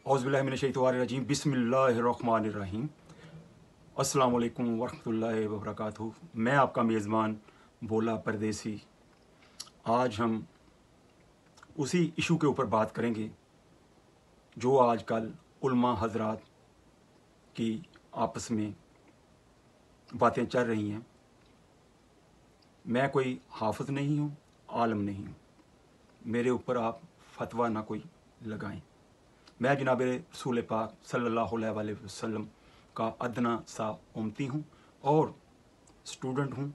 औज़ुबिल्लाहि मिनश्शैतानिर्रजीम बिस्मिल्लाहिर्रहमानिर्रहीम। अस्सलाम वालेकुम वरहमतुल्लाहि वबरकातुहू। मैं आपका मेज़बान भोला परदेसी। आज हम उसी इशू के ऊपर बात करेंगे जो आजकल उलमा हज़रात की आपस में बातें चल रही हैं। मैं कोई हाफ़िज़ नहीं हूँ, आलम नहीं हूँ, मेरे ऊपर आप फतवा ना कोई लगाएं। मैं जनाब रसूल पाक सल्लल्लाहु अलैहि वसल्लम का अदना सा उम्मती हूँ और स्टूडेंट हूँ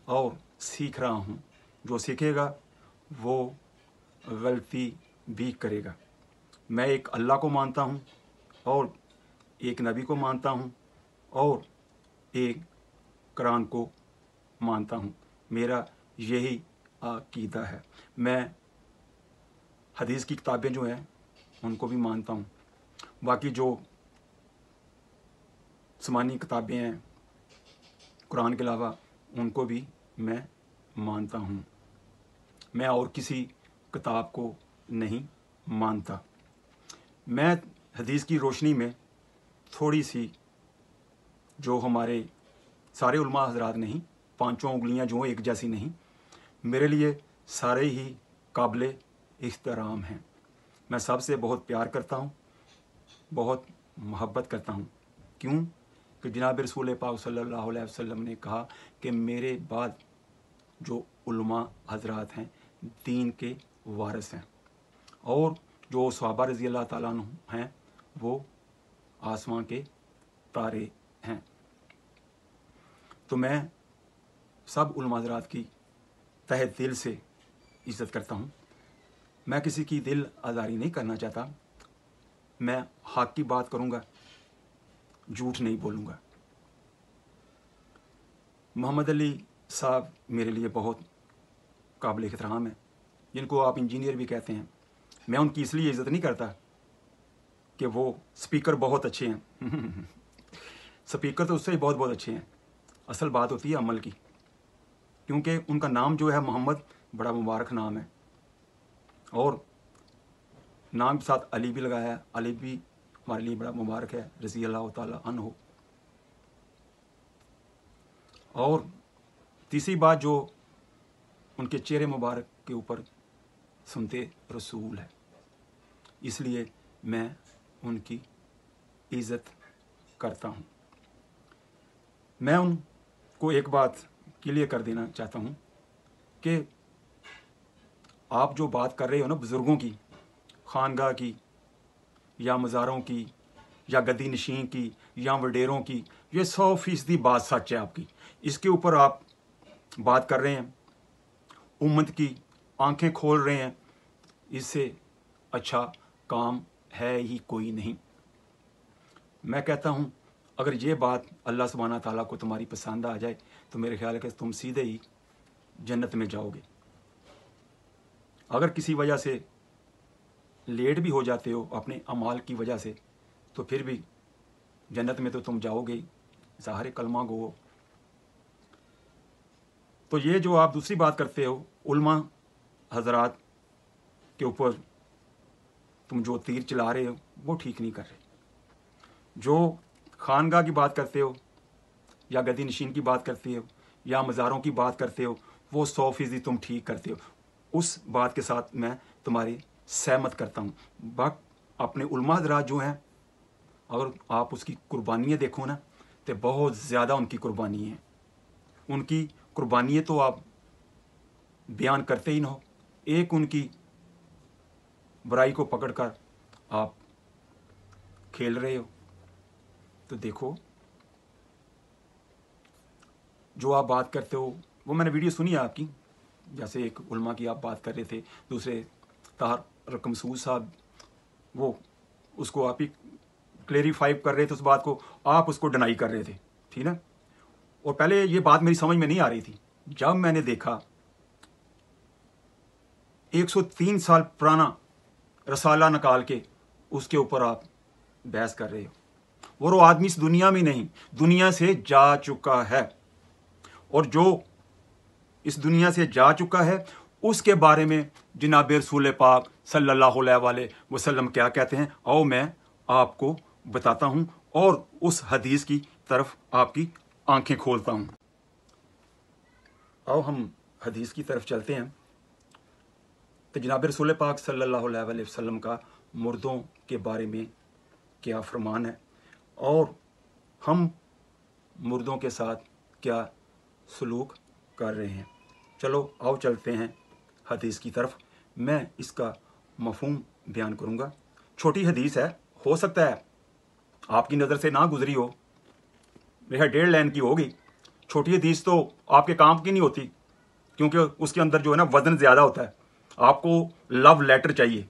और सीख रहा हूँ। जो सीखेगा वो गलती भी करेगा। मैं एक अल्लाह को मानता हूँ और एक नबी को मानता हूँ और एक कुरान को मानता हूँ। मेरा यही अक़ीदा है। मैं हदीस की किताबें जो हैं उनको भी मानता हूँ। बाकी जो आसमानी किताबें हैं कुरान के अलावा उनको भी मैं मानता हूँ। मैं और किसी किताब को नहीं मानता। मैं हदीस की रोशनी में थोड़ी सी जो हमारे सारे उलमा हज़रात नहीं, पांचों उंगलियां जो एक जैसी नहीं, मेरे लिए सारे ही काबिल इख्तराम हैं। मैं सबसे बहुत प्यार करता हूँ, बहुत मोहब्बत करता हूँ। क्यों कि जनाब रसूल पाक सल्लल्लाहु अलैहि वसल्लम ने कहा कि मेरे बाद जो उलमा हज़रात हैं दीन के वारिस हैं और जो सहाबा रज़ी अल्लाह ताला अन्हु हैं वो आसमां के तारे हैं। तो मैं सब उलमा हज़रात की तहे दिल से इज़्ज़त करता हूँ। मैं किसी की दिल आज़ारी नहीं करना चाहता। मैं हक़ की बात करूँगा, झूठ नहीं बोलूँगा। मोहम्मद अली साहब मेरे लिए बहुत काबिल एहतराम है, जिनको आप इंजीनियर भी कहते हैं। मैं उनकी इसलिए इज़्ज़त नहीं करता कि वो स्पीकर बहुत अच्छे हैं स्पीकर तो उससे ही बहुत बहुत अच्छे हैं। असल बात होती है अमल की, क्योंकि उनका नाम जो है मोहम्मद बड़ा मुबारक नाम है और नाम के साथ अली भी लगाया है। अली भी हमारे लिए बड़ा मुबारक है, रज़ी अल्लाह ताला अन्हु। और तीसरी बात जो उनके चेहरे मुबारक के ऊपर सुनते रसूल है, इसलिए मैं उनकी इज़्ज़त करता हूँ। मैं उनको एक बात क्लियर कर देना चाहता हूँ कि आप जो बात कर रहे हो ना बुज़ुर्गों की, खानगाह की या मज़ारों की या गद्दी नशीं की या वडेरों की, ये 100% बात सच है आपकी। इसके ऊपर आप बात कर रहे हैं, उम्मत की आंखें खोल रहे हैं। इससे अच्छा काम है ही कोई नहीं। मैं कहता हूँ अगर ये बात अल्लाह सुब्हाना ताला को तुम्हारी पसंद आ जाए तो मेरे ख्याल है कि तुम सीधे ही जन्नत में जाओगे। अगर किसी वजह से लेट भी हो जाते हो अपने अमाल की वजह से तो फिर भी जन्नत में तो तुम जाओगे ही, ज़ाहिर कलमा गो। तो ये जो आप दूसरी बात करते हो उलमा हज़रात के ऊपर तुम जो तीर चला रहे हो वो ठीक नहीं कर रहे। जो खानगाह की बात करते हो या गद्दी नशीन की बात करते हो या मज़ारों की बात करते हो वो 100% तुम ठीक करते हो। उस बात के साथ मैं तुम्हारी सहमत करता हूँ। बाकी अपने उलमा हज़रात जो हैं, अगर आप उसकी कुर्बानियाँ देखो ना तो बहुत ज़्यादा उनकी कुर्बानी है। उनकी कुर्बानियाँ तो आप बयान करते ही ना हो। एक उनकी बुराई को पकड़कर आप खेल रहे हो। तो देखो जो आप बात करते हो वो मैंने वीडियो सुनी है आपकी, जैसे एक उलमा की आप बात कर रहे थे, दूसरे तारिक मसूद साहब वो उसको आप ही क्लेरिफाई कर रहे थे, उस बात को आप उसको डिनाई कर रहे थे, ठीक ना। और पहले ये बात मेरी समझ में नहीं आ रही थी। जब मैंने देखा 103 साल पुराना रसाला निकाल के उसके ऊपर आप बहस कर रहे हो, वो आदमी इस दुनिया में नहीं, दुनिया से जा चुका है। और जो इस दुनिया से जा चुका है उसके बारे में जनाब रसूल पाक सल्लल्लाहु अलैहि वसल्लम क्या कहते हैं, आओ मैं आपको बताता हूं और उस हदीस की तरफ आपकी आंखें खोलता हूं। आओ हम हदीस की तरफ चलते हैं। तो जनाब रसूल पाक सल्लल्लाहु अलैहि वसल्लम का मुर्दों के बारे में क्या फरमान है और हम मुर्दों के साथ क्या सलूक कर रहे हैं। चलो आओ चलते हैं हदीस की तरफ। मैं इसका मफहूम बयान करूंगा। छोटी हदीस है, हो सकता है आपकी नज़र से ना गुजरी हो, मेरा 1.5 लाइन की होगी। छोटी हदीस तो आपके काम की नहीं होती, क्योंकि उसके अंदर जो है ना वजन ज़्यादा होता है। आपको लव लेटर चाहिए।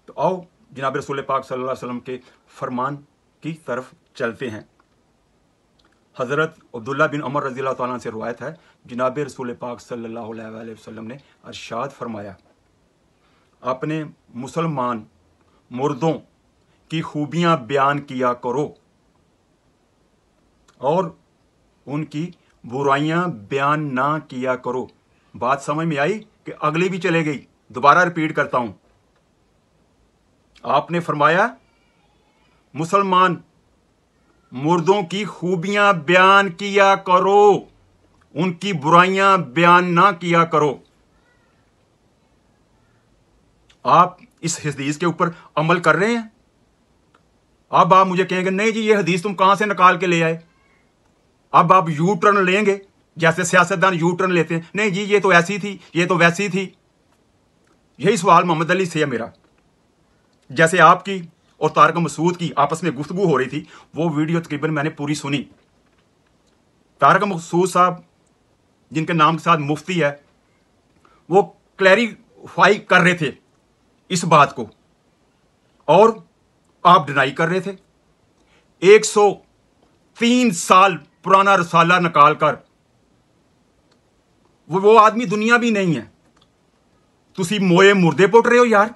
तो आओ जनाब रसूल पाक सल्लल्लाहु अलैहि वसल्लम के फरमान की तरफ चलते हैं। हज़रत अब्दुल्ला बिन उमर रज़ी अल्लाह तआला से रवायत है, जनाब रसूल पाक सल्लल्लाहु अलैहि वसल्लम ने अरशाद फरमाया, अपने मुसलमान मुर्दों की खूबियां बयान किया करो और उनकी बुराइयां बयान ना किया करो। बात समझ में आई कि अगली भी चले गई? दोबारा रिपीट करता हूं। आपने फरमाया मुसलमान मुर्दों की खूबियां बयान किया करो, उनकी बुराइयां बयान ना किया करो। आप इस हदीस के ऊपर अमल कर रहे हैं? अब आप मुझे कहेंगे नहीं जी ये हदीस तुम कहां से निकाल के ले आए। अब आप यू टर्न लेंगे, जैसे सियासतदान यू टर्न लेते हैं, नहीं जी ये तो ऐसी थी, ये तो वैसी थी। यही सवाल मोहम्मद अली से है मेरा। जैसे आपकी और तारक मसूद की आपस में गुफ्तगू हो रही थी, वो वीडियो तकरीबन मैंने पूरी सुनी। तारक मसूद साहब जिनके नाम के साथ मुफ्ती है, वो क्लैरिफाई कर रहे थे इस बात को और आप डिनाई कर रहे थे। 103 साल पुराना रसाला निकाल कर, वो आदमी दुनिया भी नहीं है, तुसी मोए मुर्दे पुट रहे हो यार।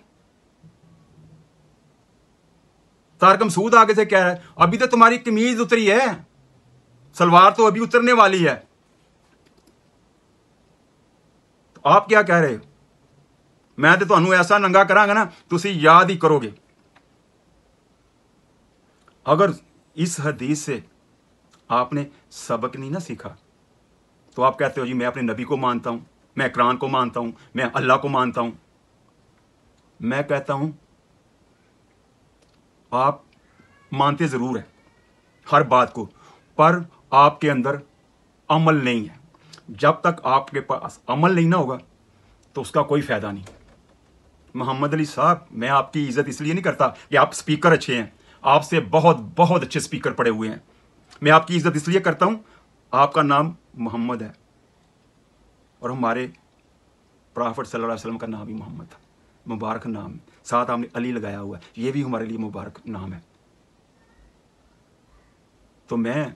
तारक मसूद आगे से कह रहा है अभी तो तुम्हारी कमीज उतरी है, सलवार तो अभी उतरने वाली है। तो आप क्या कह रहे हो? मैं तो तुहानू ऐसा नंगा करांगा ना, तुसी याद ही करोगे। अगर इस हदीस से आपने सबक नहीं ना सीखा, तो आप कहते हो जी मैं अपने नबी को मानता हूं, मैं कुरान को मानता हूं, मैं अल्लाह को मानता हूं। मैं कहता हूं आप मानते जरूर है हर बात को, पर आपके अंदर अमल नहीं है। जब तक आपके पास अमल नहीं ना होगा तो उसका कोई फायदा नहीं। मोहम्मद अली साहब, मैं आपकी इज्जत इसलिए नहीं करता कि आप स्पीकर अच्छे हैं, आपसे बहुत बहुत अच्छे स्पीकर पड़े हुए हैं। मैं आपकी इज्जत इसलिए करता हूं, आपका नाम मोहम्मद है और हमारे प्रॉफेट सल्लल्लाहु अलैहि वसल्लम का नाम भी मोहम्मद था, मुबारक नाम। साथ आपने अली लगाया हुआ है, ये भी हमारे लिए मुबारक नाम है। तो मैं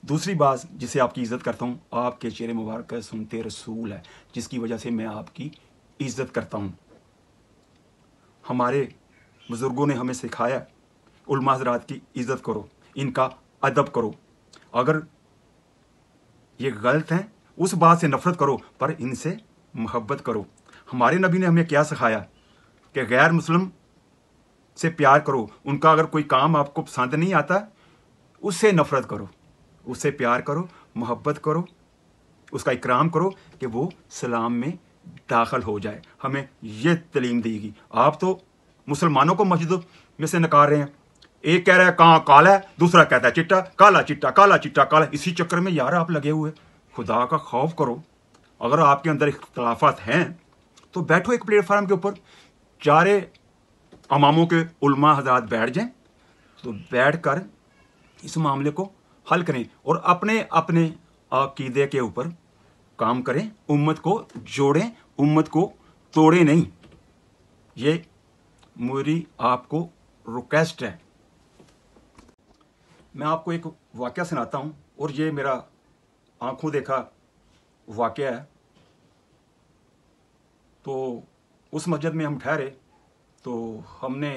दूसरी बात जिसे आपकी इज्जत करता हूं, आपके चेहरे मुबारक सुनते रसूल है, जिसकी वजह से मैं आपकी इज्जत करता हूं। हमारे बुजुर्गों ने हमें सिखाया उलमा हज़रात की इज्जत करो, इनका अदब करो। अगर ये गलत हैं उस बात से नफरत करो, पर इनसे मोहब्बत करो। हमारे नबी ने हमें क्या सिखाया कि गैर मुस्लिम से प्यार करो, उनका अगर कोई काम आपको पसंद नहीं आता उससे नफरत करो, उससे प्यार करो, मोहब्बत करो, उसका इकराम करो कि वो सलाम में दाखिल हो जाए। हमें ये तालीम देगी। आप तो मुसलमानों को मस्जिद में से नकार रहे हैं। एक कह रहा है कहाँ काला है, दूसरा कहता है चिट्टा, काला चिट्टा, काला चिट्टा, काला। इसी चक्कर में यार आप लगे हुए। खुदा का खौफ करो। अगर आपके अंदर इख्तलाफात हैं तो बैठो एक प्लेटफार्म के ऊपर, चारे इमामों के उलमा हज़रात बैठ जाएं, तो बैठ कर इस मामले को हल करें और अपने अपने अकीदे के ऊपर काम करें, उम्मत को जोड़ें, उम्मत को तोड़ें नहीं। ये मेरी आपको रिक्वेस्ट है। मैं आपको एक वाक़या सुनाता हूं और ये मेरा आंखों देखा वाक़या है। तो उस मस्जिद में हम ठहरे, तो हमने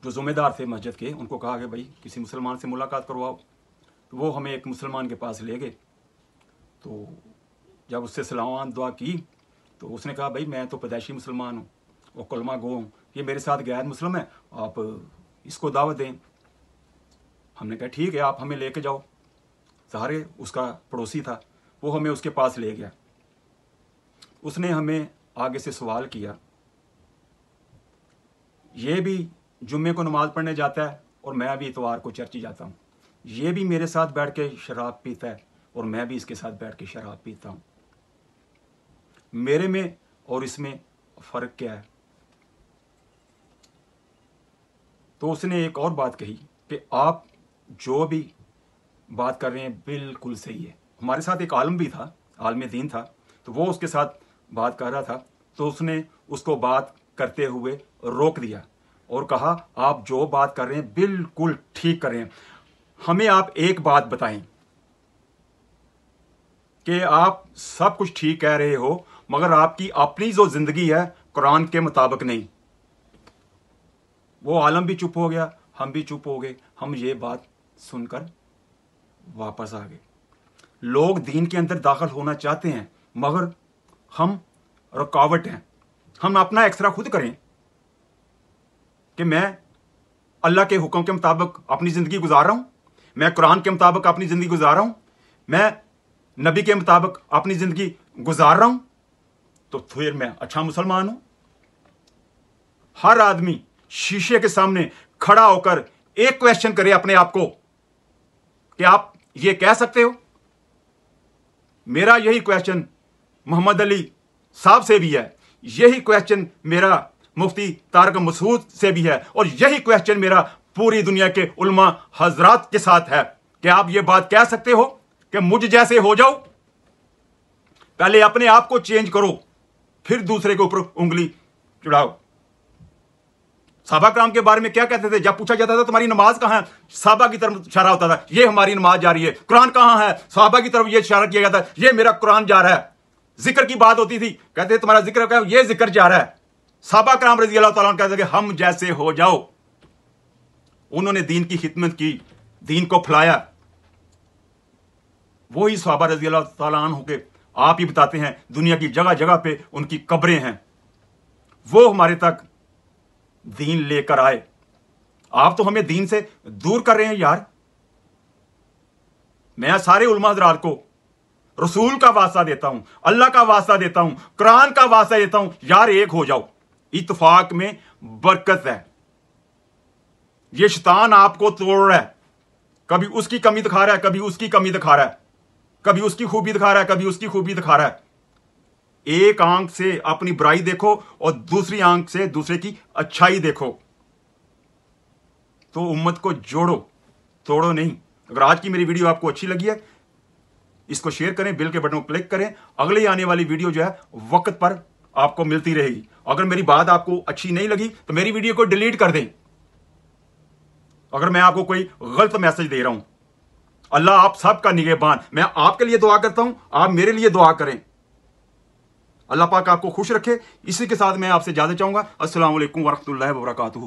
जो ज़िम्मेदार थे मस्जिद के, उनको कहा कि भाई किसी मुसलमान से मुलाकात करवाओ। तो वो हमें एक मुसलमान के पास ले गए। تو جب اس سے سلام دعا کی تو اس نے کہا بھائی میں تو پیدائشی مسلمان ہوں اور کلمہ گو ہوں، یہ میرے ساتھ غیر مسلم ہے، آپ اس کو دعوت دیں۔ ہم نے کہا ٹھیک ہے، آپ ہمیں لے کے جاؤ۔ ظاہر اس کا پڑوسی تھا، وہ ہمیں اس کے پاس لے گیا۔ اس نے ہمیں آگے سے سوال کیا، یہ بھی جمعے کو نماز پڑھنے جاتا ہے اور میں بھی اتوار کو چرچ جاتا ہوں، یہ بھی میرے ساتھ بیٹھ کے شراب پیتا ہے اور میں بھی اس کے ساتھ بیٹھ کے شراب پیتا ہوں، میرے میں اور اس میں فرق کیا ہے؟ تو اس نے ایک اور بات کہی کہ آپ جو بھی بات کر رہے ہیں بالکل صحیح ہے۔ ہمارے ساتھ ایک عالم بھی تھا، عالم دین تھا، تو وہ اس کے ساتھ بات کر رہا تھا، تو اس نے اس کو بات کرتے ہوئے روک دیا اور کہا آپ جو بات کر رہے ہیں بالکل ٹھیک کر رہے ہیں، ہمیں آپ ایک بات بتائیں کہ آپ سب کچھ ٹھیک کہہ رہے ہو مگر آپ کی اپنی جو زندگی ہے قرآن کے مطابق نہیں۔ وہ عالم بھی چپ ہو گیا، ہم بھی چپ ہو گئے، ہم یہ بات سن کر واپس آ گئے۔ لوگ دین کے اندر داخل ہونا چاہتے ہیں مگر ہم رکاوٹ ہیں۔ ہم اپنا ایکسرا خود کریں کہ میں اللہ کے حکم کے مطابق اپنی زندگی گزار رہا ہوں، میں قرآن کے مطابق اپنی زندگی گزار رہا ہوں، میں نبی کے مطابق اپنی زندگی گزار رہا ہوں، تو پھر میں اچھا مسلمان ہوں۔ ہر آدمی شیشے کے سامنے کھڑا ہو کر ایک کویسچن کرے اپنے آپ کو کہ آپ یہ کہہ سکتے ہو؟ میرا یہی کویسچن محمد علی صاحب سے بھی ہے، یہی کویسچن میرا مفتی طارق مسعود سے بھی ہے، اور یہی کویسچن میرا پوری دنیا کے علماء حضرات کے ساتھ ہے کہ آپ یہ بات کہہ سکتے ہو کہ مجھ جیسے ہو جاؤ؟ پہلے اپنے آپ کو چینج کرو، پھر دوسرے کے اوپر انگلی چڑھاؤ۔ صحابہ کرام کے بارے میں کیا کہتے تھے؟ جب پوچھا جاتا تھا تمہاری نماز کہاں ہے، صحابہ کی طرف اشارہ ہوتا تھا، یہ ہماری نماز جا رہی ہے۔ قرآن کہاں ہے، صحابہ کی طرف یہ اشارہ کیا جاتا ہے، یہ میرا قرآن جا رہا ہے۔ ذکر کی بات ہوتی تھی، کہتے تمہارا ذکر کیا ہے، یہ ذکر جا رہا ہے۔ صحابہ کرام رضی اللہ تعالیٰ عنہ کہتے تھے کہ ہم جیسے ہو جاؤ۔ انہوں نے دین کی خدمت کی، دین کو پھیلایا۔ وہی صحابہ رضی اللہ تعالیٰ عنہ کے آپ ہی بتاتے ہیں دنیا کی جگہ جگہ پہ ان کی قبریں ہیں، وہ ہمارے تک دین لے کر آئے۔ آپ تو ہمیں دین سے دور کر رہے ہیں یار۔ میں سارے علماء حضرات کو رسول کا واسطہ دیتا ہوں، اللہ کا واسطہ دیتا ہوں، قرآن کا واسطہ دیتا ہوں، یار ایک ہو جاؤ۔ اتفاق میں برکت ہے۔ یہ شیطان آپ کو توڑ رہا ہے، کبھی اس کی کمی دکھا رہا ہے، کبھی اس کی کمی دکھا رہا ہے، کبھی اس کی خوبی دکھا رہا ہے، کبھی اس کی خوبی دکھا رہا ہے۔ ایک آنکھ سے اپنی برائی دیکھو اور دوسری آنکھ سے دوسرے کی اچھائی دیکھو، تو امت کو جوڑو، توڑو نہیں۔ اگر آج کی میری ویڈیو آپ کو اچھی لگی ہے، اس کو شیئر کریں، بیل کے بٹن کو کلک کریں، اگلے آنے والی ویڈیو جو ہے وقت پر آپ کو ملتی رہے گی۔ اگر میری بات آپ کو اچھی نہیں لگی تو میری ویڈیو کو ڈیلیٹ کر دیں۔ اگر میں آپ کو کوئی غلط میسج دے رہا ہوں، اللہ آپ سب کا نگہبان، میں آپ کے لیے دعا کرتا ہوں، آپ میرے لیے دعا کریں۔ اللہ پاک آپ کو خوش رکھے۔ اسی کے ساتھ میں آپ سے اجازت چاہوں گا۔ السلام علیکم ورحمۃ اللہ وبرکاتہ۔